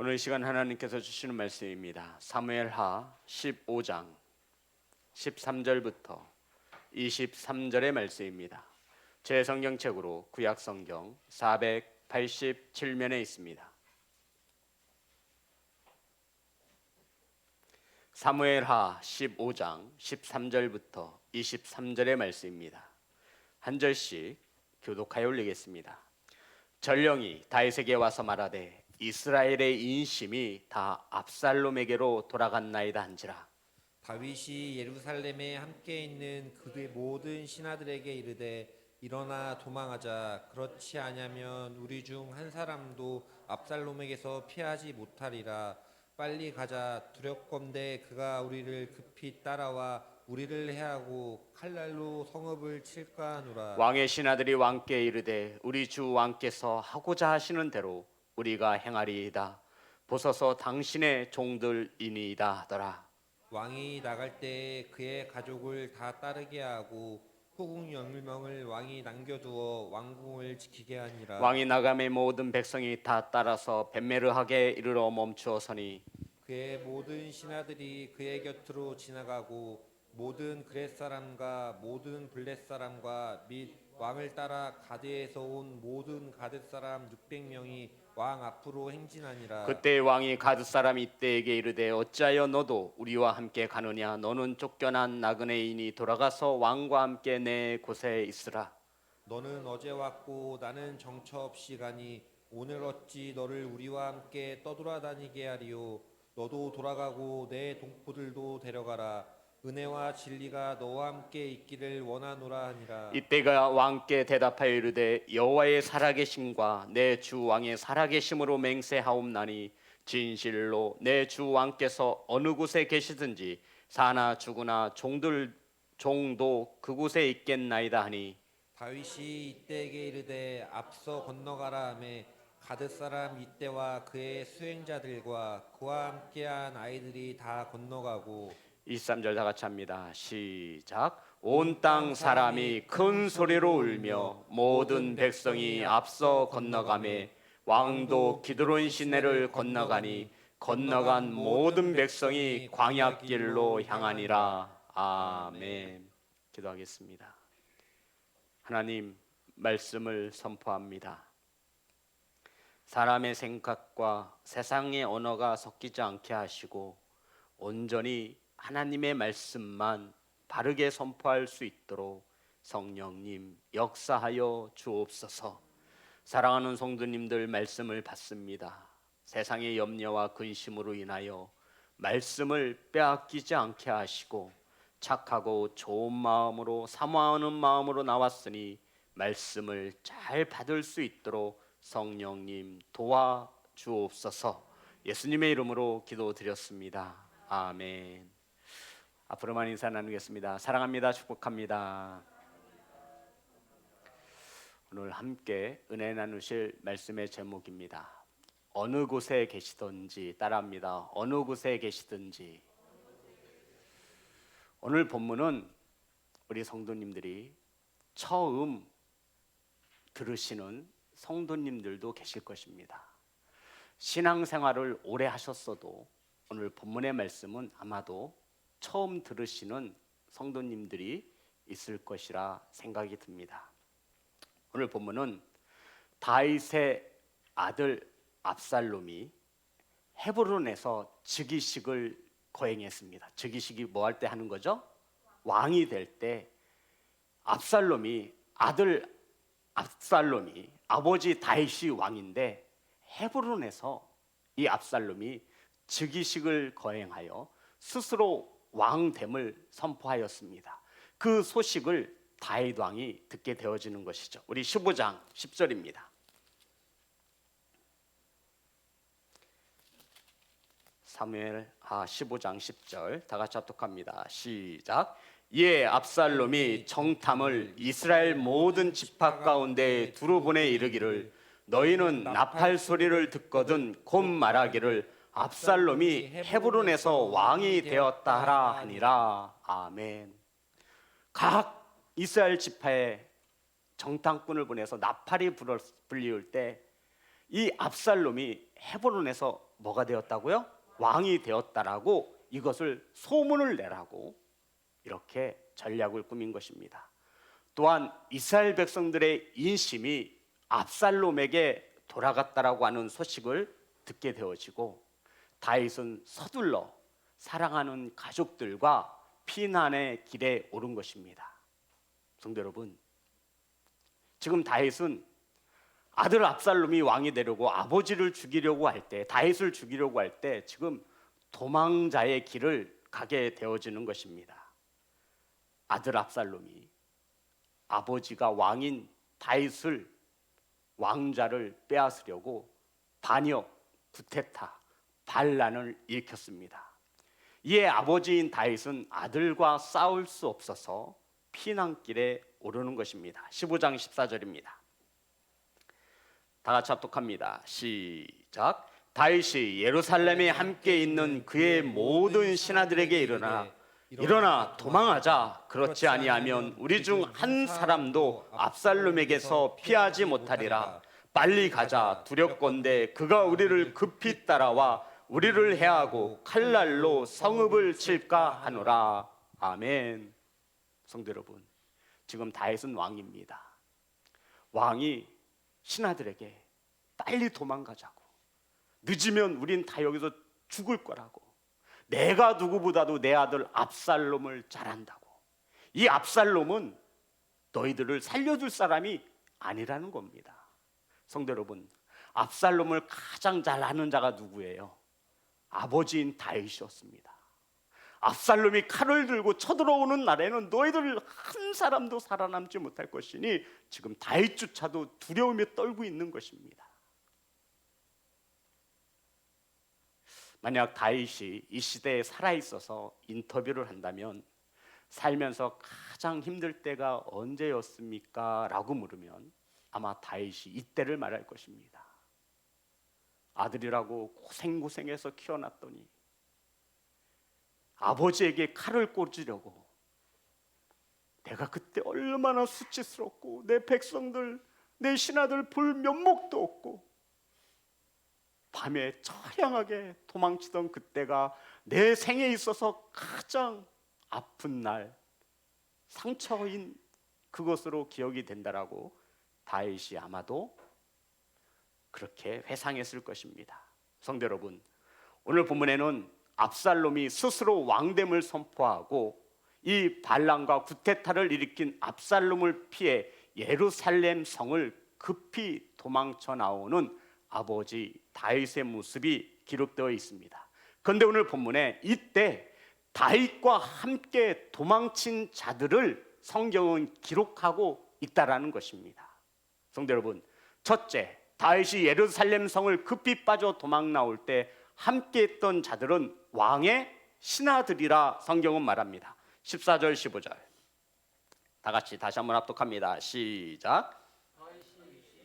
오늘 이 시간 하나님께서 주시는 말씀입니다. 사무엘하 15장 13절부터 23절의 말씀입니다. 제 성경책으로 구약성경 487면에 있습니다. 사무엘하 15장 13절부터 23절의 말씀입니다. 한 절씩 교독하여 올리겠습니다. 전령이 다윗에게 와서 말하되 이스라엘의 인심이 다 압살롬에게로 돌아갔나이다 한지라. 다윗이 예루살렘에 함께 있는 그의 모든 신하들에게 이르되 일어나 도망하자. 그렇지 아니하면 우리 중 한 사람도 압살롬에게서 피하지 못하리라. 빨리 가자. 두렵건대 그가 우리를 급히 따라와 우리를 해하고 칼날로 성읍을 칠까 하노라. 왕의 신하들이 왕께 이르되 우리 주 왕께서 하고자 하시는 대로 우리가 행하리이다. 보소서 당신의 종들이니이다 하더라. 왕이 나갈 때 그의 가족을 다 따르게 하고 후궁 10명을 왕이 남겨두어 왕궁을 지키게 하니라. 왕이 나감에 모든 백성이 다 따라서 벳메르하게 이르러 멈추어서니 그의 모든 신하들이 그의 곁으로 지나가고 모든 그렛 사람과 모든 블렛 사람과 및 왕을 따라 가드에서 온 모든 가드 사람 600명이 왕 앞으로 행진하니라. 그때 왕이 가드 사람 이때에게 이르되 어찌하여 너도 우리와 함께 가느냐? 너는 쫓겨난 나그네인이 돌아가서 왕과 함께 내 곳에 있으라. 너는 어제 왔고 나는 정처 없이 가니 오늘 어찌 너를 우리와 함께 떠돌아다니게 하리요. 너도 돌아가고 내 동포들도 데려가라. 은혜와 진리가 너와 함께 있기를 원하노라 하니라. 이때가 왕께 대답하여 이르되 여호와의 살아계심과 내 주 왕의 살아계심으로 맹세하옵나니 진실로 내 주 왕께서 어느 곳에 계시든지 사나 죽으나 종도 그곳에 있겠나이다 하니 다윗이 이때에게 이르되 앞서 건너가라 하매 가드 사람 이때와 그의 수행자들과 그와 함께한 아이들이 다 건너가고 23절 다 같이 합니다. 시작. 온 땅 사람이 큰 소리로 울며 모든 백성이 앞서 건너가매 왕도 기드론 시내를 건너가니 건너간 모든 백성이 광야길로 향하니라. 아멘. 기도하겠습니다. 하나님, 말씀을 선포합니다. 사람의 생각과 세상의 언어가 섞이지 않게 하시고 온전히 하나님의 말씀만 바르게 선포할 수 있도록 성령님 역사하여 주옵소서. 사랑하는 성도님들, 말씀을 받습니다. 세상의 염려와 근심으로 인하여 말씀을 빼앗기지 않게 하시고 착하고 좋은 마음으로 사모하는 마음으로 나왔으니 말씀을 잘 받을 수 있도록 성령님 도와주옵소서. 예수님의 이름으로 기도드렸습니다. 아멘. 앞으로만 인사 나누겠습니다. 사랑합니다. 축복합니다. 오늘 함께 은혜 나누실 말씀의 제목입니다. 어느 곳에 계시든지. 따라합니다. 어느 곳에 계시든지. 오늘 본문은 우리 성도님들이 처음 들으시는 성도님들도 계실 것입니다. 신앙생활을 오래 하셨어도 오늘 본문의 말씀은 아마도 처음 들으시는 성도님들이 있을 것이라 생각이 듭니다. 오늘 본문은 다윗의 아들 압살롬이 헤브론에서 즉위식을 거행했습니다. 즉위식이 뭐 할 때 하는 거죠? 왕이 될 때 압살롬이 아버지 다윗이 왕인데 헤브론에서 이 압살롬이 즉위식을 거행하여 스스로 왕됨을 선포하였습니다. 그 소식을 다윗 왕이 듣게 되어지는 것이죠. 우리 15장 10절입니다. 사무엘하 15장 10절 다 같이 합독합니다. 시작. 이에 압살롬이 정탐을 이스라엘 모든 지파 가운데 두루 보내 이르기를 너희는 나팔 소리를 듣거든 곧 말하기를 압살롬이 헤브론에서 왕이 되었다 하라 하니라. 아멘. 각 이스라엘 지파에 정탐꾼을 보내서 나팔이 불리울 때 이 압살롬이 헤브론에서 뭐가 되었다고요? 왕이 되었다라고 이것을 소문을 내라고 이렇게 전략을 꾸민 것입니다. 또한 이스라엘 백성들의 인심이 압살롬에게 돌아갔다라고 하는 소식을 듣게 되어지고 다윗은 서둘러 사랑하는 가족들과 피난의 길에 오른 것입니다. 성도 여러분, 지금 다윗은 아들 압살롬이 왕이 되려고 아버지를 죽이려고 할 때, 다윗을 죽이려고 할 때 지금 도망자의 길을 가게 되어지는 것입니다. 아들 압살롬이 아버지가 왕인 다윗을 왕자를 빼앗으려고 반역, 구테타, 반란을 일으켰습니다. 이에 아버지인 다윗은 아들과 싸울 수 없어서 피난길에 오르는 것입니다. 15장 14절입니다. 다 같이 합독합니다. 시작. 다윗이 예루살렘에 함께 있는 그의 모든 신하들에게 일어나 도망하자. 그렇지 아니하면 우리 중 한 사람도 압살롬에게서 피하지 못하리라. 빨리 가자. 두렵건대 그가 우리를 급히 따라와 우리를 해하고 칼날로 성읍을 칠까 하노라. 아멘. 성도 여러분, 지금 다윗은 왕입니다. 왕이 신하들에게 빨리 도망가자고, 늦으면 우린 다 여기서 죽을 거라고, 내가 누구보다도 내 아들 압살롬을 잘 안다고, 이 압살롬은 너희들을 살려줄 사람이 아니라는 겁니다. 성도 여러분, 압살롬을 가장 잘 아는 자가 누구예요? 아버지인 다윗이었습니다. 압살롬이 칼을 들고 쳐들어오는 날에는 너희들 한 사람도 살아남지 못할 것이니 지금 다윗조차도 두려움에 떨고 있는 것입니다. 만약 다윗이 이 시대에 살아있어서 인터뷰를 한다면 살면서 가장 힘들 때가 언제였습니까? 라고 물으면 아마 다윗이 이때를 말할 것입니다. 아들이라고 고생고생해서 키워놨더니 아버지에게 칼을 꽂으려고 내가 그때 얼마나 수치스럽고 내 백성들, 내 신하들 볼 면목도 없고 밤에 처량하게 도망치던 그때가 내 생에 있어서 가장 아픈 날, 상처인 그것으로 기억이 된다라고 다윗이 아마도 그렇게 회상했을 것입니다. 성도 여러분, 오늘 본문에는 압살롬이 스스로 왕됨을 선포하고 이 반란과 구테타를 일으킨 압살롬을 피해 예루살렘 성을 급히 도망쳐 나오는 아버지 다윗의 모습이 기록되어 있습니다. 그런데 오늘 본문에 이때 다윗과 함께 도망친 자들을 성경은 기록하고 있다라는 것입니다. 성도 여러분, 첫째, 다윗이 예루살렘 성을 급히 빠져 도망 나올 때 함께 했던 자들은 왕의 신하들이라 성경은 말합니다. 14절 15절 다 같이 다시 한번 합독합니다. 시작.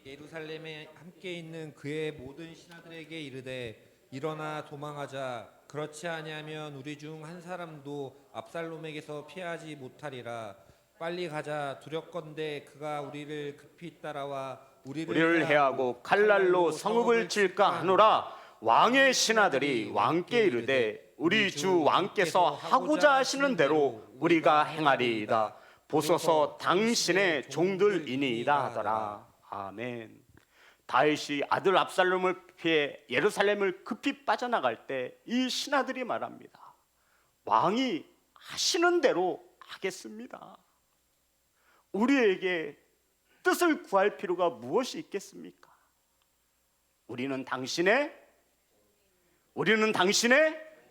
예루살렘에 함께 있는 그의 모든 신하들에게 이르되 일어나 도망하자. 그렇지 아니하면 우리 중 한 사람도 압살롬에게서 피하지 못하리라. 빨리 가자. 두렵건대 그가 우리를 급히 따라와 우리를 해하고 칼날로 성읍을 칠까 하노라. 왕의 신하들이 왕께 이르되 우리 주 왕께서 하고자 하시는 대로 우리가 행하리이다. 보소서 당신의 종들이니이다 하더라. 아멘. 다윗이 아들 압살롬을 피해 예루살렘을 급히 빠져나갈 때 이 신하들이 말합니다. 왕이 하시는 대로 하겠습니다. 우리에게 뜻을 구할 필요가 무엇이 있겠습니까? 우리는 당신의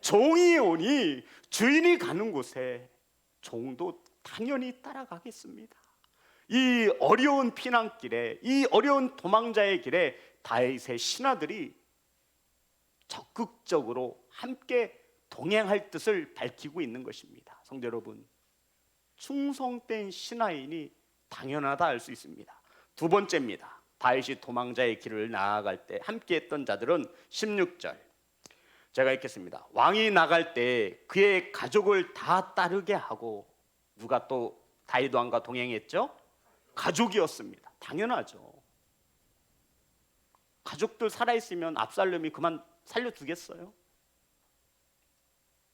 종이 오니 주인이 가는 곳에 종도 당연히 따라가겠습니다. 이 어려운 피난길에, 이 어려운 도망자의 길에 다윗의 신하들이 적극적으로 함께 동행할 뜻을 밝히고 있는 것입니다. 성도 여러분, 충성된 신하인이 당연하다 할 수 있습니다. 두 번째입니다. 다윗이 도망자의 길을 나아갈 때 함께했던 자들은 16절 제가 읽겠습니다. 왕이 나갈 때 그의 가족을 다 따르게 하고, 누가 또 다윗 왕과 동행했죠? 가족이었습니다. 당연하죠. 가족들 살아있으면 압살롬이 그만 살려두겠어요?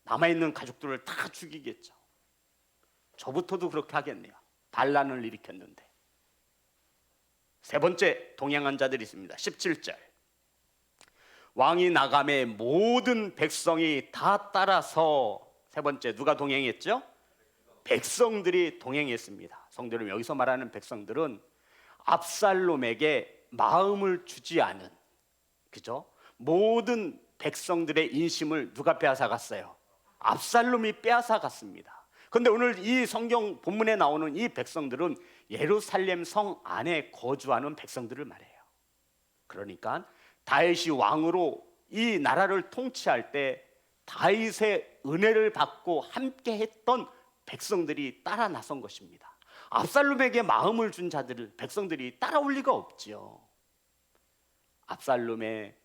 남아있는 가족들을 다 죽이겠죠. 저부터도 그렇게 하겠네요. 반란을 일으켰는데. 세 번째 동행한 자들이 있습니다. 17절. 왕이 나감에 모든 백성이 다 따라서, 세 번째 누가 동행했죠? 백성들이 동행했습니다. 성도 여러분, 여기서 말하는 백성들은 압살롬에게 마음을 주지 않은, 그죠? 모든 백성들의 인심을 누가 빼앗아갔어요? 압살롬이 빼앗아갔습니다. 그런데 오늘 이 성경 본문에 나오는 이 백성들은 예루살렘 성 안에 거주하는 백성들을 말해요. 그러니까 다윗이 왕으로 이 나라를 통치할 때 다윗의 은혜를 받고 함께 했던 백성들이 따라 나선 것입니다. 압살롬에게 마음을 준 자들을 백성들이 따라올 리가 없지요. 압살롬의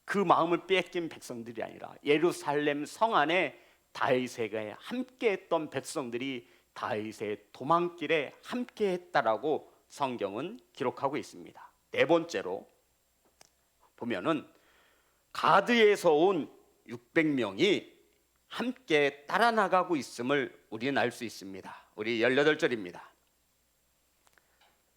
그 마음을 뺏긴 백성들이 아니라 예루살렘 성 안에 다윗에게 함께했던 백성들이 다윗의 도망길에 함께했다라고 성경은 기록하고 있습니다. 네 번째로 보면은 가드에서 온 600명이 함께 따라 나가고 있음을 우리는 알 수 있습니다. 우리 18절입니다.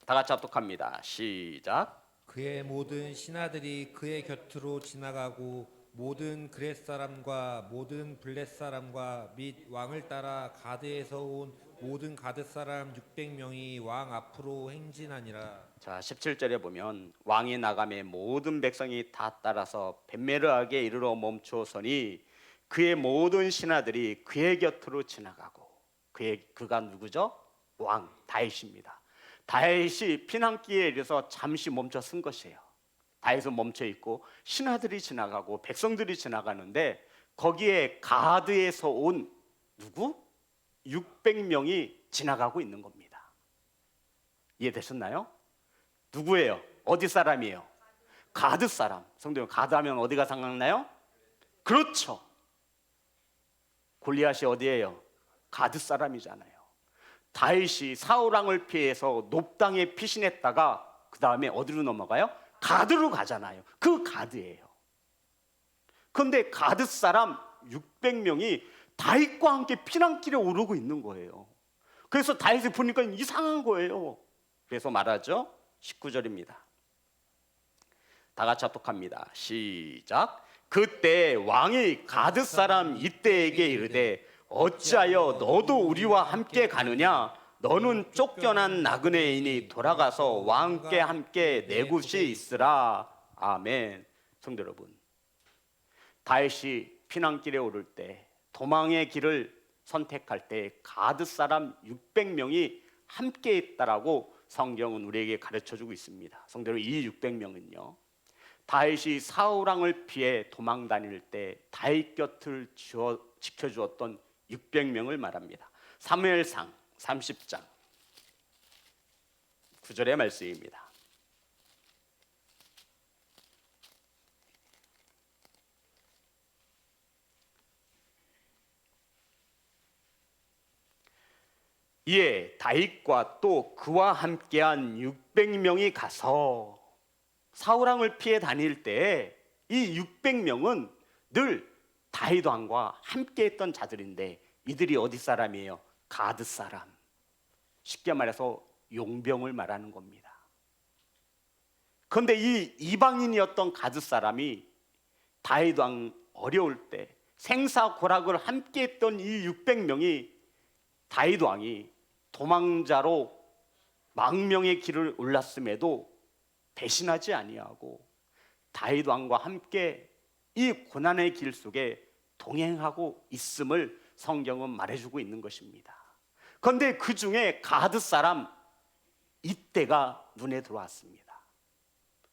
다 같이 합독합니다. 시작. 그의 모든 신하들이 그의 곁으로 지나가고 모든 그렛 사람과 모든 블렛 사람과 및 왕을 따라 가드에서 온 모든 가드 사람 600명이 왕 앞으로 행진하니라. 자, 17절에 보면 왕이 나감에 모든 백성이 다 따라서 벳메르하게 이르러 멈추어서니 그의 모든 신하들이 그의 곁으로 지나가고, 그가 누구죠? 왕 다윗입니다. 다윗이 피난길에 이르러서 잠시 멈춰 쓴 것이에요. 다윗은 멈춰 있고 신하들이 지나가고 백성들이 지나가는데 거기에 가드에서 온 누구? 600명이 지나가고 있는 겁니다. 이해되셨나요? 누구예요? 어디 사람이에요? 가드 사람. 성도 여러분, 가드 하면 어디가 생각나요? 그렇죠. 골리앗이 어디예요? 가드 사람이잖아요. 다윗이 사울 왕을 피해서 높당에 피신했다가 그 다음에 어디로 넘어가요? 가드로 가잖아요. 그 가드예요. 그런데 가드 사람 600명이 다윗과 함께 피난길에 오르고 있는 거예요. 그래서 다윗이 보니까 이상한 거예요. 그래서 말하죠. 19절입니다. 다 같이 합독합니다. 시작. 그때 왕이 가드 사람 이때에게 이르되 어찌하여 너도 우리와 함께 가느냐? 너는 쫓겨난 나그네이니 돌아가서 왕께 함께 내 곳이 있으라. 아멘. 성도 여러분, 다윗이 피난길에 오를 때, 도망의 길을 선택할 때 가드 사람 600명이 함께 있다라고 성경은 우리에게 가르쳐주고 있습니다. 성도 여러분, 이 600명은요 다윗이 사울 왕을 피해 도망 다닐 때 다윗 곁을 지켜주었던 600명을 말합니다. 사무엘상 30장 9절의 말씀입니다. 이에 다윗과 또 그와 함께한 600명이 가서 사울 왕을 피해 다닐 때 이 600명은 늘 다윗 왕과 함께했던 자들인데 이들이 어디 사람이에요? 가드 사람. 쉽게 말해서 용병을 말하는 겁니다. 그런데 이 이방인이었던 가드 사람이 다윗 왕 어려울 때 생사고락을 함께했던 이 600명이 다윗 왕이 도망자로 망명의 길을 올랐음에도 배신하지 아니하고 다윗 왕과 함께 이 고난의 길 속에 동행하고 있음을 성경은 말해주고 있는 것입니다. 그런데 그 중에 가드 사람 이때가 눈에 들어왔습니다.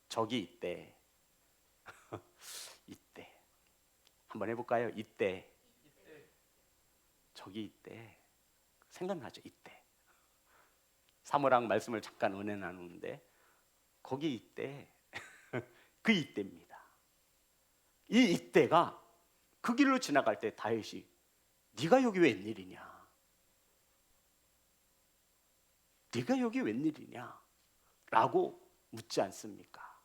저기 이때 이때 한번 해볼까요? 이때 저기 이때 생각나죠? 이때 사무랑 말씀을 잠깐 은혜 나누는데 거기 이때 그 이때입니다. 이 이때가 그 길로 지나갈 때 다윗이 네가 여기 웬일이냐? 네가 여기 웬일이냐? 라고 묻지 않습니까?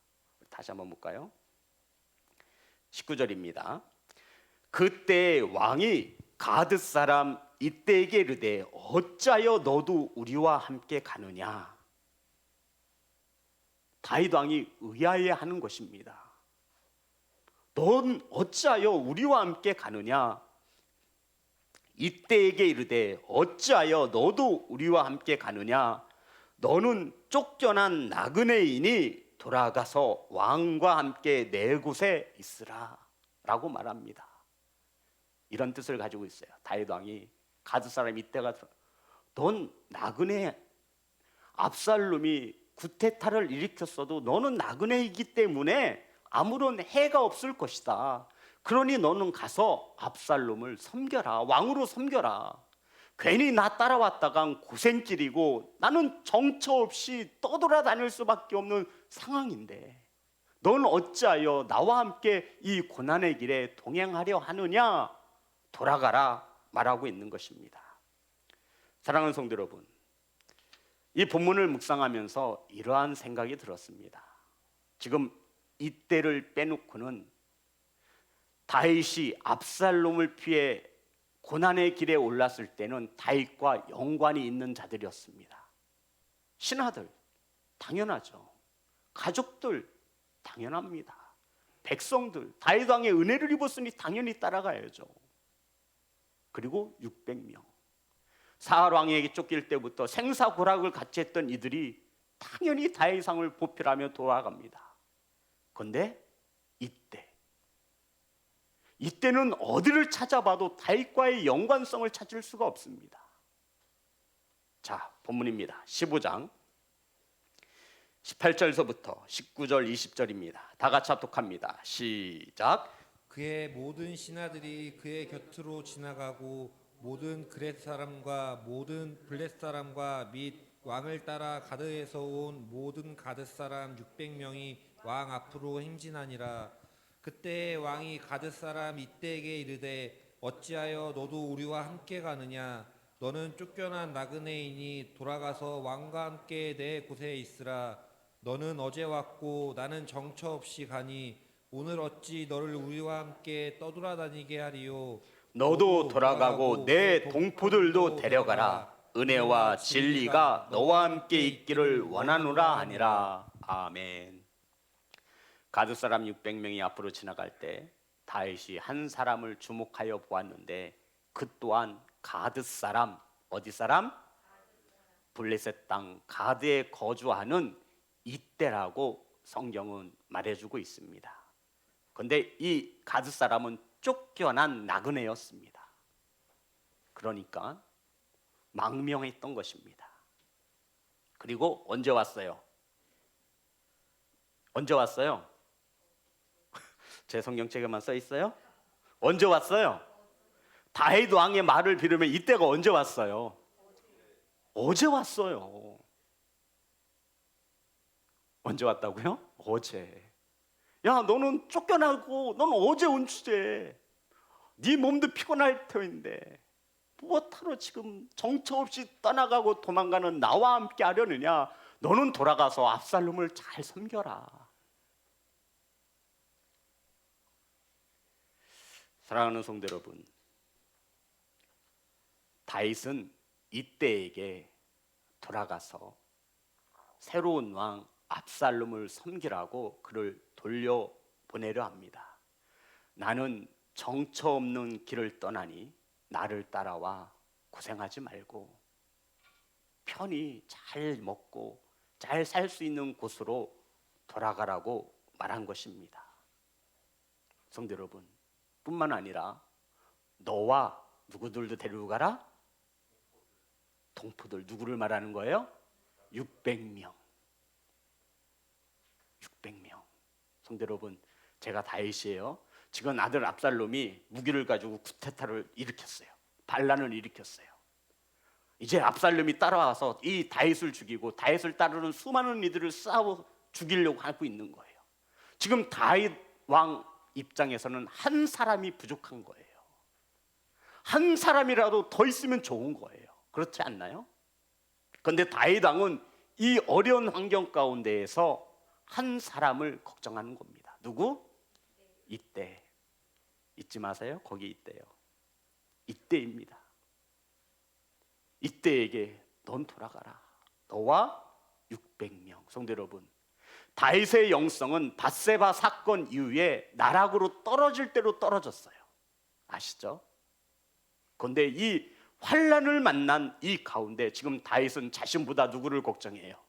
다시 한번 볼까요? 19절입니다. 그때 왕이 가드 사람 이때에게 이르되 어찌하여 너도 우리와 함께 가느냐. 다윗 왕이 의아해하는 것입니다. 넌 어찌하여 우리와 함께 가느냐. 이때에게 이르되 어찌하여 너도 우리와 함께 가느냐. 너는 쫓겨난 나그네인이 돌아가서 왕과 함께 내 곳에 있으라 라고 말합니다. 이런 뜻을 가지고 있어요. 다윗 왕이 가드 사람 이때가 넌 나그네, 압살롬이 구테타를 일으켰어도 너는 나그네이기 때문에 아무런 해가 없을 것이다. 그러니 너는 가서 압살롬을 섬겨라. 왕으로 섬겨라. 괜히 나 따라왔다간 고생길이고 나는 정처 없이 떠돌아다닐 수밖에 없는 상황인데 넌 어찌하여 나와 함께 이 고난의 길에 동행하려 하느냐. 돌아가라 말하고 있는 것입니다. 사랑하는 성도 여러분, 이 본문을 묵상하면서 이러한 생각이 들었습니다. 지금 이때를 빼놓고는 다윗이 압살롬을 피해 고난의 길에 올랐을 때는 다윗과 연관이 있는 자들이었습니다. 신하들 당연하죠. 가족들 당연합니다. 백성들 다윗 왕의 은혜를 입었으니 당연히 따라가야죠. 그리고 600명 사울 왕에게 쫓길 때부터 생사고락을 같이 했던 이들이 당연히 다윗왕을 보필하며 돌아갑니다. 그런데 이때는 어디를 찾아봐도 다윗과의 연관성을 찾을 수가 없습니다. 자, 본문입니다. 15장 18절서부터 19절 20절입니다. 다 같이 합독합니다. 시작. 그의 모든 신하들이 그의 곁으로 지나가고 모든 그렛 사람과 모든 블렛 사람과 및 왕을 따라 가드에서 온 모든 가드 사람 600명이 왕 앞으로 행진하니라. 그때 왕이 가드 사람 이때에게 이르되 어찌하여 너도 우리와 함께 가느냐. 너는 쫓겨난 나그네이니 돌아가서 왕과 함께 내 곳에 있으라. 너는 어제 왔고 나는 정처 없이 가니 오늘 어찌 너를 우리와 함께 떠돌아다니게 하리요. 너도 돌아가고 내 동포들도 데려가라. 은혜와 진리가 너와 함께 있기를 원하노라 하니라. 아멘. 가드 사람 600명이 앞으로 지나갈 때 다윗이 한 사람을 주목하여 보았는데 그 또한 가드 사람, 어디 사람? 블레셋 땅 가드에 거주하는 이때라고 성경은 말해주고 있습니다. 그런데 이 가드 사람은 쫓겨난 나그네였습니다. 그러니까 망명했던 것입니다. 그리고 언제 왔어요? 언제 왔어요? 제 성경책에만 써 있어요? 언제 왔어요? 다윗 왕의 말을 빌으면 이때가 언제 왔어요? 어제 왔어요. 언제 왔다고요? 어제. 야, 너는 쫓겨나고 너는 어제 온 주제. 네 몸도 피곤할 터인데 무엇하러 지금 정처 없이 떠나가고 도망가는 나와 함께 하려느냐. 너는 돌아가서 압살롬을 잘 섬겨라. 사랑하는 성도 여러분, 다윗은 이때에게 돌아가서 새로운 왕 압살롬을 섬기라고 그를 돌려보내려 합니다. 나는 정처 없는 길을 떠나니 나를 따라와 고생하지 말고 편히 잘 먹고 잘 살 수 있는 곳으로 돌아가라고 말한 것입니다. 성도 여러분, 뿐만 아니라 너와 누구들도 데리고 가라? 동포들. 누구를 말하는 거예요? 600명. 600명. 성도 여러분, 제가 다윗이에요. 지금 아들 압살롬이 무기를 가지고 구테타를 일으켰어요. 반란을 일으켰어요. 이제 압살롬이 따라와서 이 다윗을 죽이고 다윗을 따르는 수많은 이들을 싸워 죽이려고 하고 있는 거예요. 지금 다윗 왕 입장에서는 한 사람이 부족한 거예요. 한 사람이라도 더 있으면 좋은 거예요. 그렇지 않나요? 그런데 다윗 왕은 이 어려운 환경 가운데에서 한 사람을 걱정하는 겁니다. 누구? 이때. 잊지 마세요. 거기 있대요. 이때입니다. 이때에게 넌 돌아가라. 너와 600명. 성도 여러분, 다윗의 영성은 밧세바 사건 이후에 나락으로 떨어질 대로 떨어졌어요. 아시죠? 그런데 이 환란을 만난 이 가운데 지금 다윗은 자신보다 누구를 걱정해요?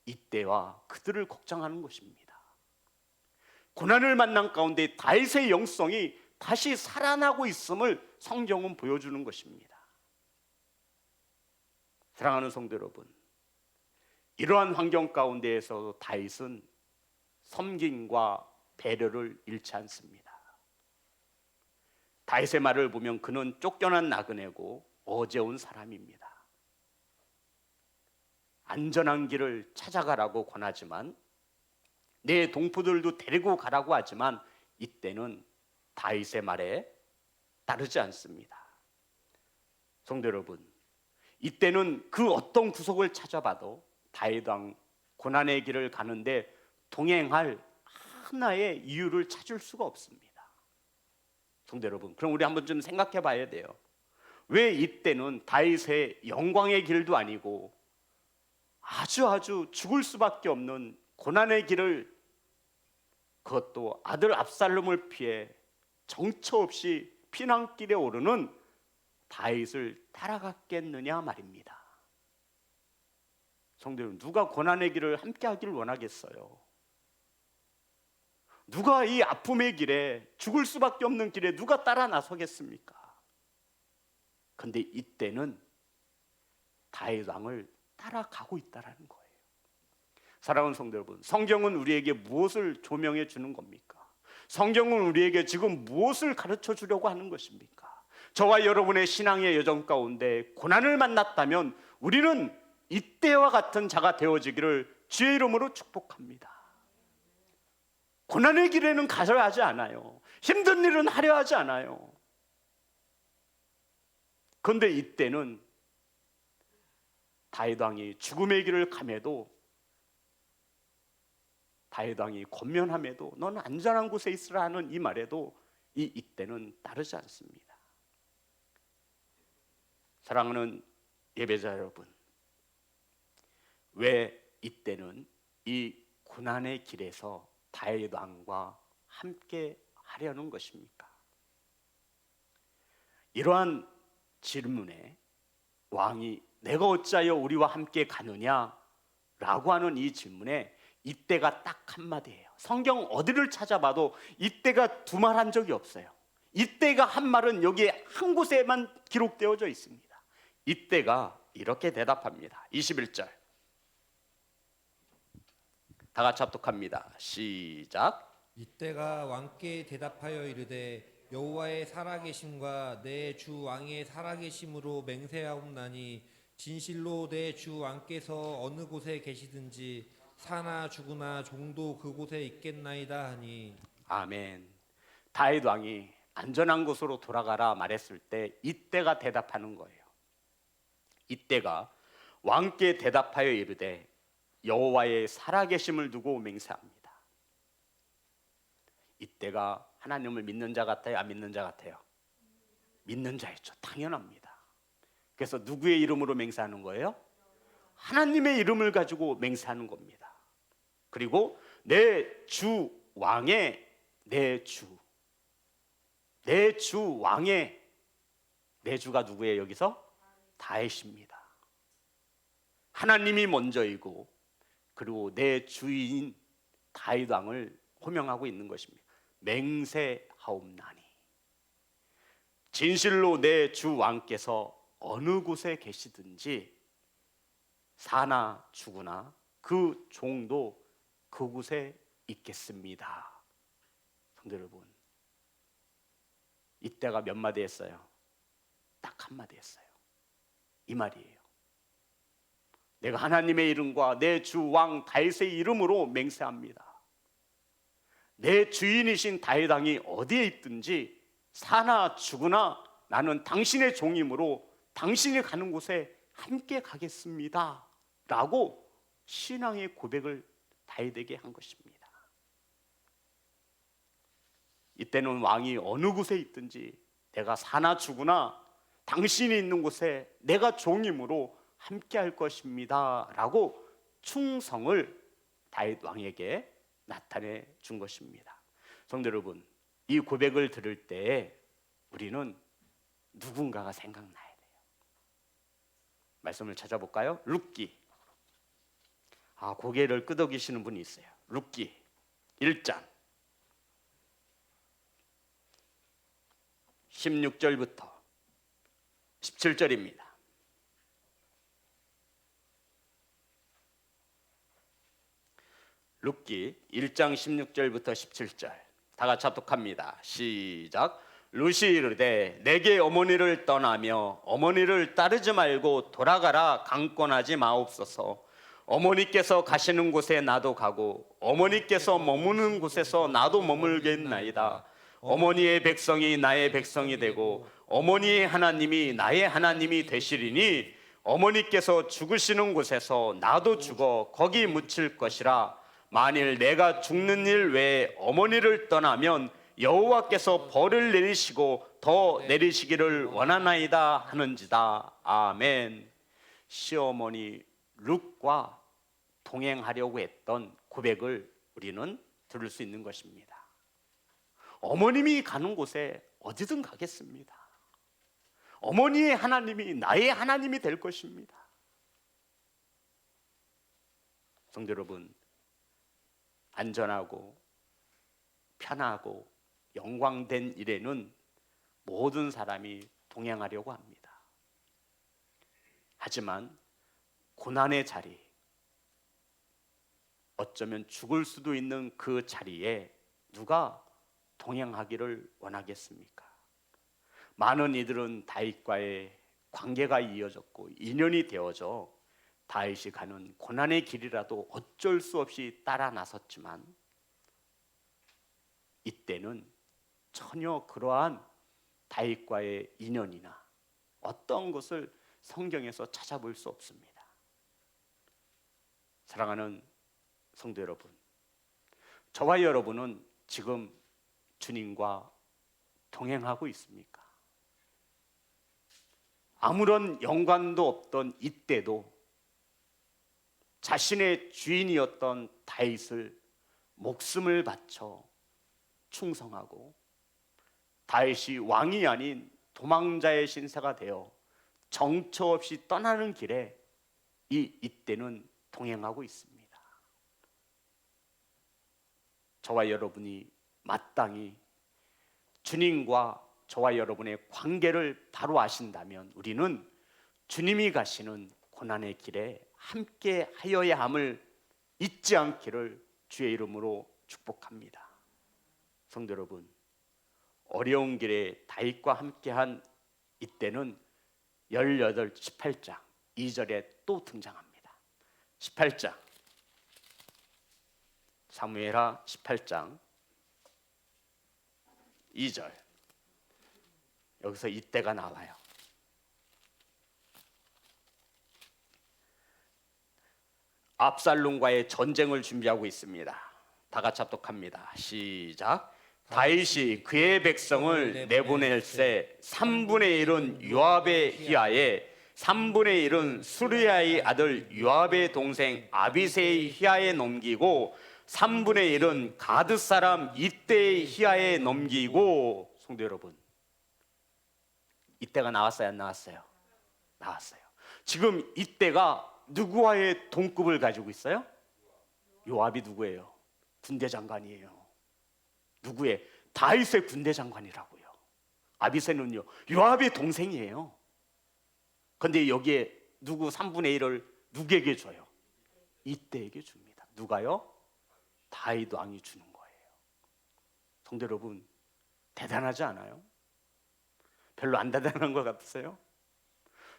이때와 그들을 걱정하는 것입니다. 고난을 만난 가운데 다윗의 영성이 다시 살아나고 있음을 성경은 보여주는 것입니다. 사랑하는 성도 여러분, 이러한 환경 가운데에서 다윗은 섬김과 배려를 잃지 않습니다. 다윗의 말을 보면 그는 쫓겨난 나그네고 어제 온 사람입니다. 안전한 길을 찾아가라고 권하지만, 내 동포들도 데리고 가라고 하지만 이때는 다윗의 말에 따르지 않습니다. 성도 여러분, 이때는 그 어떤 구속을 찾아봐도 다윗 왕 고난의 길을 가는데 동행할 하나의 이유를 찾을 수가 없습니다. 성도 여러분, 그럼 우리 한번 좀 생각해 봐야 돼요. 왜 이때는 다윗의 영광의 길도 아니고 아주 죽을 수밖에 없는 고난의 길을, 그것도 아들 압살롬을 피해 정처 없이 피난길에 오르는 다윗을 따라갔겠느냐 말입니다. 성도 여러분, 누가 고난의 길을 함께 하기를 원하겠어요? 누가 이 아픔의 길에, 죽을 수밖에 없는 길에 누가 따라 나서겠습니까? 그런데 이때는 다윗 왕을 따라가고 있다라는 거예요. 사랑하는 성도 여러분, 성경은 우리에게 무엇을 조명해 주는 겁니까? 성경은 우리에게 지금 무엇을 가르쳐 주려고 하는 것입니까? 저와 여러분의 신앙의 여정 가운데 고난을 만났다면 우리는 이때와 같은 자가 되어지기를 주의 이름으로 축복합니다. 고난의 길에는 가셔야 하지 않아요. 힘든 일은 하려 하지 않아요. 그런데 이때는 다윗 왕이 죽음의 길을 감해도, 다윗 왕이 권면함에도 너는 안전한 곳에 있으라 하는 이 말에도 이때는 따르지 않습니다. 사랑하는 예배자 여러분, 왜 이때는 이 고난의 길에서 다윗 왕과 함께 하려는 것입니까? 이러한 질문에 왕이 내가 어찌하여 우리와 함께 가느냐 라고 하는 이 질문에 이때가 딱 한마디예요. 성경 어디를 찾아봐도 이때가 두 말 한 적이 없어요. 이때가 한 말은 여기에 한 곳에만 기록되어져 있습니다. 이때가 이렇게 대답합니다. 21절 다 같이 합독합니다. 시작. 이때가 왕께 대답하여 이르되 여호와의 살아계심과 내 주 왕의 살아계심으로 맹세하옵나니 진실로 내 주 왕께서 어느 곳에 계시든지 사나 죽으나 종도 그곳에 있겠나이다 하니. 아멘. 다윗 왕이 안전한 곳으로 돌아가라 말했을 때 이때가 대답하는 거예요. 이때가 왕께 대답하여 이르되 여호와의 살아계심을 두고 맹세합니다. 이때가 하나님을 믿는 자 같아요? 안 믿는 자 같아요? 믿는 자였죠. 당연합니다. 그래서 누구의 이름으로 맹세하는 거예요? 하나님의 이름을 가지고 맹세하는 겁니다. 그리고 내 주 왕의, 내 주 왕의, 내 주가 누구예요 여기서? 다윗입니다. 하나님이 먼저이고 그리고 내 주인 다윗 왕을 호명하고 있는 것입니다. 맹세하옵나니 진실로 내 주 왕께서 어느 곳에 계시든지 사나 죽으나 그 종도 그곳에 있겠습니다. 성도 여러분, 이때가 몇 마디 했어요? 딱 한마디 했어요. 이 말이에요. 내가 하나님의 이름과 내 주 왕 다윗의 이름으로 맹세합니다. 내 주인이신 다윗 왕이 어디에 있든지 사나 죽으나 나는 당신의 종이므로 당신이 가는 곳에 함께 가겠습니다 라고 신앙의 고백을 다윗에게 한 것입니다. 이때는 왕이 어느 곳에 있든지 내가 사나 죽으나 당신이 있는 곳에 내가 종임으로 함께 할 것입니다 라고 충성을 다윗 왕에게 나타내 준 것입니다. 성도 여러분, 이 고백을 들을 때 우리는 누군가가 생각나야 돼요. 말씀을 찾아볼까요? 룻기. 고개를 끄덕이시는 분이 있어요. 룻기 1장 16절부터 17절입니다. 룻기 1장 16절부터 17절 다 같이 합독합니다. 시작. 룻이 이르되 내게 어머니를 떠나며 어머니를 따르지 말고 돌아가라 강권하지 마옵소서. 어머니께서 가시는 곳에 나도 가고 어머니께서 머무는 곳에서 나도 머물겠나이다. 어머니의 백성이 나의 백성이 되고 어머니의 하나님이 나의 하나님이 되시리니 어머니께서 죽으시는 곳에서 나도 죽어 거기 묻힐 것이라. 만일 내가 죽는 일 외에 어머니를 떠나면 여호와께서 벌을 내리시고 더 내리시기를 원하나이다 하는지다. 아멘. 시어머니 룻과 동행하려고 했던 고백을 우리는 들을 수 있는 것입니다. 어머님이 가는 곳에 어디든 가겠습니다. 어머니의 하나님이 나의 하나님이 될 것입니다. 성도 여러분, 안전하고 편하고 영광된 일에는 모든 사람이 동행하려고 합니다. 하지만 고난의 자리, 어쩌면 죽을 수도 있는 그 자리에 누가 동행하기를 원하겠습니까? 많은 이들은 다윗과의 관계가 이어졌고 인연이 되어져 다윗이 가는 고난의 길이라도 어쩔 수 없이 따라 나섰지만 이때는 전혀 그러한 다윗과의 인연이나 어떤 것을 성경에서 찾아볼 수 없습니다. 사랑하는 성도 여러분, 저와 여러분은 지금 주님과 동행하고 있습니까? 아무런 연관도 없던 이때도 자신의 주인이었던 다윗을 목숨을 바쳐 충성하고 다윗이 왕이 아닌 도망자의 신세가 되어 정처 없이 떠나는 길에 이때는 동행하고 있습니다. 저와 여러분이 마땅히 주님과 저와 여러분의 관계를 바로 아신다면 우리는 주님이 가시는 고난의 길에 함께 하여야 함을 잊지 않기를 주의 이름으로 축복합니다. 성도 여러분, 어려운 길에 다윗과 함께한 이때는 18장 2절에 또 등장합니다. 18장 사무엘하 18장 2절 여기서 이때가 나와요. 압살롬과의 전쟁을 준비하고 있습니다. 다 같이 합독합니다. 시작. 다윗이 그의 백성을 내보낼새 3분의 1은 요압의 휘하에 3분의 1은 수르야의 아들 요압의 동생 아비새의 휘하에 넘기고 3분의 1은 가드 사람 이때의 휘하에 넘기고. 성도 여러분, 이때가 나왔어요, 안 나왔어요? 나왔어요. 지금 이때가 누구와의 동급을 가지고 있어요? 요압이 누구예요? 군대 장관이에요. 누구의? 다윗의 군대 장관이라고요. 아비새는요 요압의 동생이에요. 그런데 여기에 누구 3분의 1을 누구에게 줘요? 이때에게 줍니다. 누가요? 다윗 왕이 주는 거예요. 성도 여러분, 대단하지 않아요? 별로 안 대단한 것 같으세요?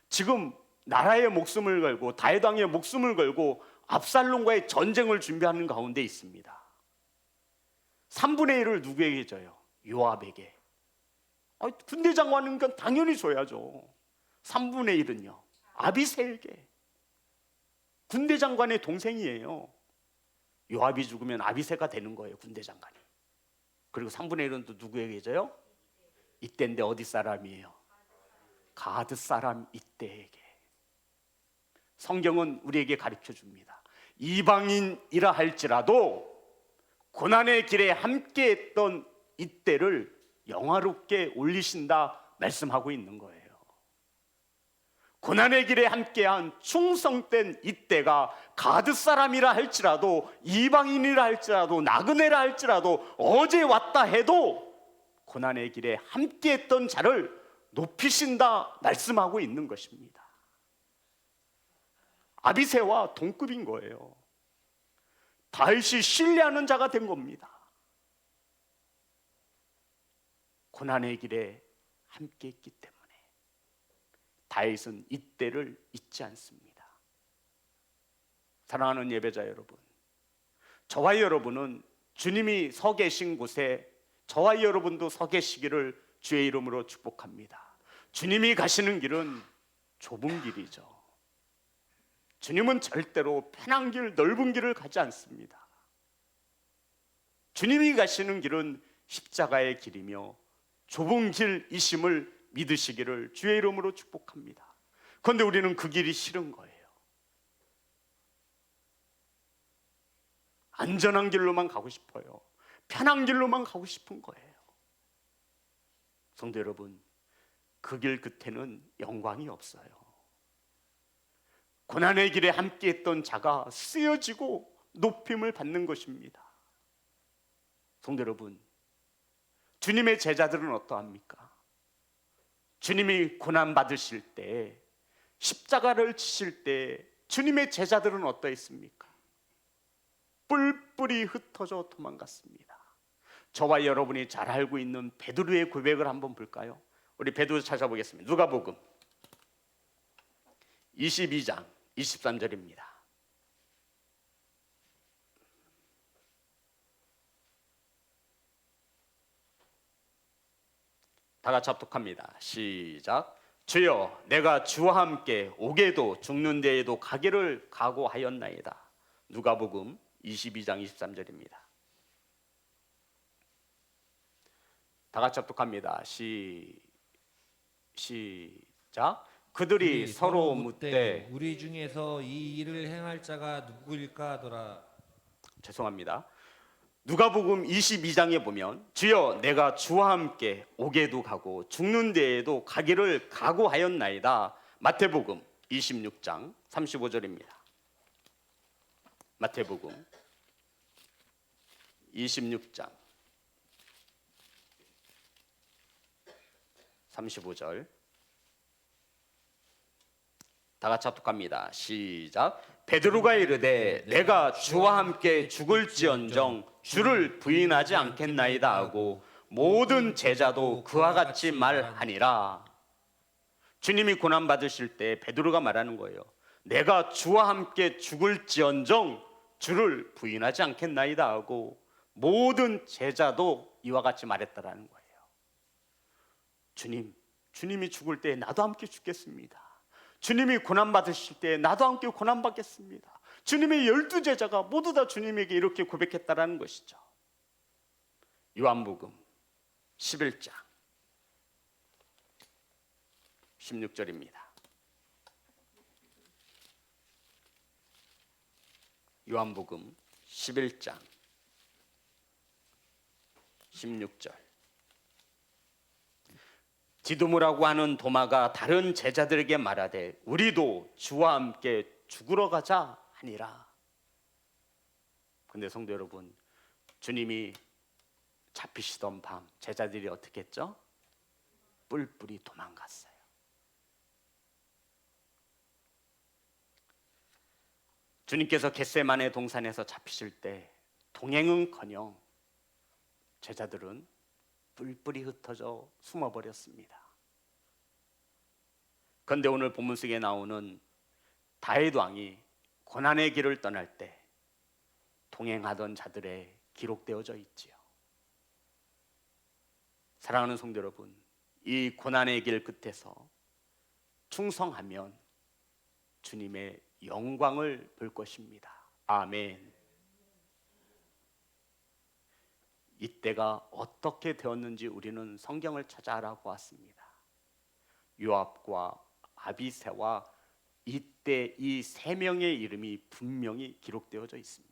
지금 나라의 목숨을 걸고 다윗 왕의 목숨을 걸고 압살롬과의 전쟁을 준비하는 가운데 있습니다. 3분의 1을 누구에게 줘요? 요압에게. 군대 장관은 건 당연히 줘야죠. 3분의 1은요 아비새에게. 군대 장관의 동생이에요. 요압이 죽으면 아비새가 되는 거예요, 군대 장관이. 그리고 3분의 1은 또 누구에게 져요? 이때인데 어디 사람이에요? 가드 사람 이때에게. 성경은 우리에게 가르쳐 줍니다. 이방인이라 할지라도 고난의 길에 함께했던 이때를 영화롭게 올리신다 말씀하고 있는 거예요. 고난의 길에 함께한 충성된 이때가 가드 사람이라 할지라도, 이방인이라 할지라도, 나그네라 할지라도, 어제 왔다 해도 고난의 길에 함께했던 자를 높이신다 말씀하고 있는 것입니다. 아비새와 동급인 거예요. 다윗이 신뢰하는 자가 된 겁니다. 고난의 길에 함께했기 때문에 다윗은 이때를 잊지 않습니다. 사랑하는 예배자 여러분, 저와 여러분은 주님이 서 계신 곳에 저와 여러분도 서 계시기를 주의 이름으로 축복합니다. 주님이 가시는 길은 좁은 길이죠. 주님은 절대로 편한 길, 넓은 길을 가지 않습니다. 주님이 가시는 길은 십자가의 길이며 좁은 길이심을 믿으시기를 주의 이름으로 축복합니다. 그런데 우리는 그 길이 싫은 거예요. 안전한 길로만 가고 싶어요. 편한 길로만 가고 싶은 거예요. 성도 여러분, 그 길 끝에는 영광이 없어요. 고난의 길에 함께했던 자가 쓰여지고 높임을 받는 것입니다. 성도 여러분, 주님의 제자들은 어떠합니까? 주님이 고난 받으실 때, 십자가를 지실 때 주님의 제자들은 어떠했습니까? 뿔뿔이 흩어져 도망갔습니다. 저와 여러분이 잘 알고 있는 베드로의 고백을 한번 볼까요? 우리 베드로 찾아보겠습니다. 누가복음 22장 23절입니다. 다 같이 합독합니다. 시작. 주여, 내가 주와 함께 오게도 죽는 데에도 가기를 각오하였나이다. 누가복음 22장 23절입니다. 다 같이 합독합니다. 시작. 그들이 서로 묻되 우리 중에서 이 일을 행할 자가 누구일까 하더라. 죄송합니다. 누가복음 22장에 보면 주여, 내가 주와 함께 오게도 가고 죽는 데에도 가기를 각오하였나이다. 마태복음 26장 35절입니다. 마태복음 26장 35절 다 같이 합독합니다. 시작. 베드로가 이르되 내가 주와 함께 죽을지언정 주를 부인하지 않겠나이다 하고 모든 제자도 그와 같이 말하니라. 주님이 고난 받으실 때 베드로가 말하는 거예요. 내가 주와 함께 죽을지언정 주를 부인하지 않겠나이다 하고 모든 제자도 이와 같이 말했다라는 거예요. 주님이 죽을 때 나도 함께 죽겠습니다. 주님이 고난 받으실 때 나도 함께 고난 받겠습니다. 주님의 12제자가 모두 다 주님에게 이렇게 고백했다라는 것이죠. 요한복음 11장 16절입니다. 요한복음 11장 16절. 디두모라고 하는 도마가 다른 제자들에게 말하되 우리도 주와 함께 죽으러 가자 하니라. 그런데 성도 여러분, 주님이 잡히시던 밤 제자들이 어떻게 했죠? 뿔뿔이 도망갔어요. 주님께서 겟세마네 동산에서 잡히실 때 동행은커녕 제자들은 뿔뿔이 흩어져 숨어버렸습니다. 그런데 오늘 본문 속에 나오는 다윗 왕이 고난의 길을 떠날 때 동행하던 자들의 기록되어져 있지요. 사랑하는 성도 여러분, 이 고난의 길 끝에서 충성하면 주님의 영광을 볼 것입니다. 아멘. 이때가 어떻게 되었는지 우리는 성경을 찾아 알아보았습니다. 요압과 아비새와 이때 이 세 명의 이름이 분명히 기록되어져 있습니다.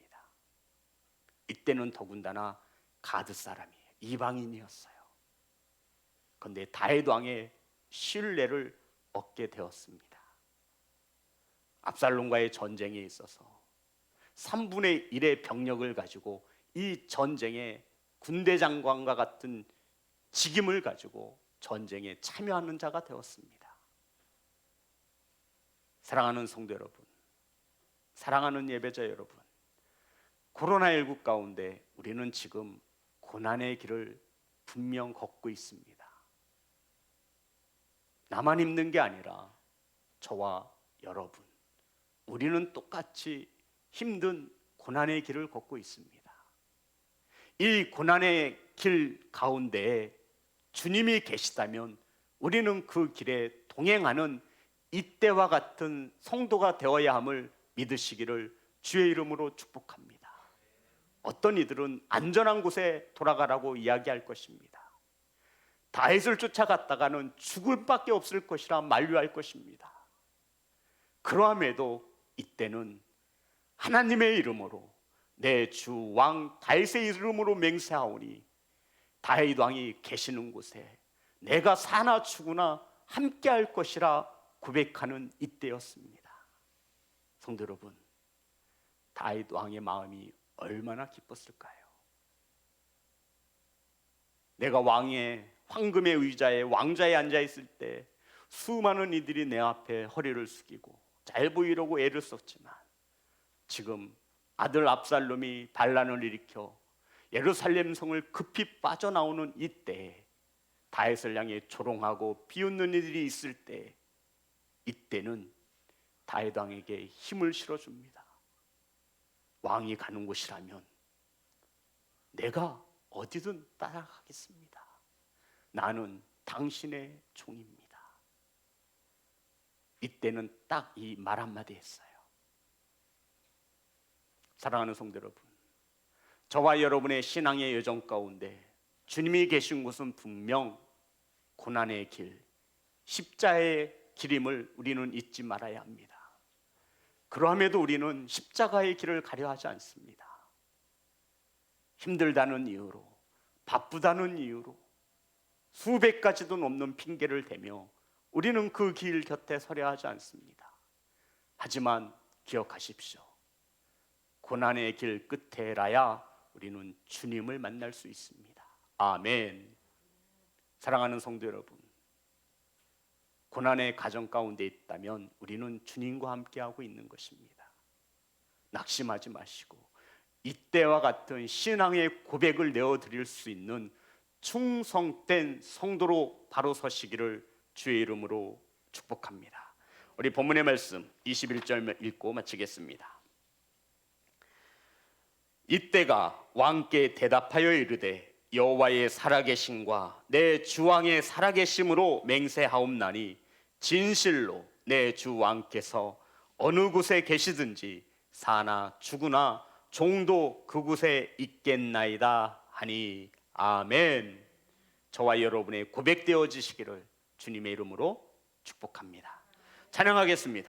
이때는 더군다나 가드 사람이에요. 이방인이었어요. 그런데 다윗 왕의 신뢰를 얻게 되었습니다. 압살롬과의 전쟁에 있어서 3분의 1의 병력을 가지고 이 전쟁에 군대 장관과 같은 직임을 가지고 전쟁에 참여하는 자가 되었습니다. 사랑하는 성도 여러분, 사랑하는 예배자 여러분, 코로나19 가운데 우리는 지금 고난의 길을 분명 걷고 있습니다. 나만 힘든 게 아니라 저와 여러분, 우리는 똑같이 힘든 고난의 길을 걷고 있습니다. 이 고난의 길 가운데 주님이 계시다면 우리는 그 길에 동행하는 이때와 같은 성도가 되어야 함을 믿으시기를 주의 이름으로 축복합니다. 어떤 이들은 안전한 곳에 돌아가라고 이야기할 것입니다. 다윗을 쫓아갔다가는 죽을 밖에 없을 것이라 만류할 것입니다. 그러함에도 이때는 하나님의 이름으로 내 주 왕 다윗의 이름으로 맹세하오니 다윗 왕이 계시는 곳에 내가 사나 죽으나 함께할 것이라 고백하는 이때였습니다. 성도 여러분, 다윗 왕의 마음이 얼마나 기뻤을까요? 내가 왕의 황금의 의자에 왕좌에 앉아 있을 때 수많은 이들이 내 앞에 허리를 숙이고 잘 보이려고 애를 썼지만 지금 아들 압살롬이 반란을 일으켜 예루살렘 성을 급히 빠져나오는 이때 다윗을 향해 조롱하고 비웃는 이들이 있을 때 이때는 다윗 왕에게 힘을 실어줍니다. 왕이 가는 곳이라면 내가 어디든 따라가겠습니다. 나는 당신의 종입니다. 이때는 딱 이 말 한마디 했어요. 사랑하는 성도 여러분, 저와 여러분의 신앙의 여정 가운데 주님이 계신 곳은 분명 고난의 길, 십자가의 길임을 우리는 잊지 말아야 합니다. 그러함에도 우리는 십자가의 길을 가려 하지 않습니다. 힘들다는 이유로, 바쁘다는 이유로 수백 가지도 넘는 핑계를 대며 우리는 그 길 곁에 서려 하지 않습니다. 하지만 기억하십시오. 고난의 길 끝에라야 우리는 주님을 만날 수 있습니다. 아멘. 사랑하는 성도 여러분, 고난의 가정 가운데 있다면 우리는 주님과 함께하고 있는 것입니다. 낙심하지 마시고 이때와 같은 신앙의 고백을 내어드릴 수 있는 충성된 성도로 바로 서시기를 주의 이름으로 축복합니다. 우리 본문의 말씀 21절 읽고 마치겠습니다. 이때가 왕께 대답하여 이르되 여호와의 살아계심과 내 주왕의 살아계심으로 맹세하옵나니 진실로 내 주왕께서 어느 곳에 계시든지 사나 죽으나 종도 그곳에 있겠나이다 하니 아멘. 저와 여러분의 고백되어지시기를 주님의 이름으로 축복합니다. 찬양하겠습니다.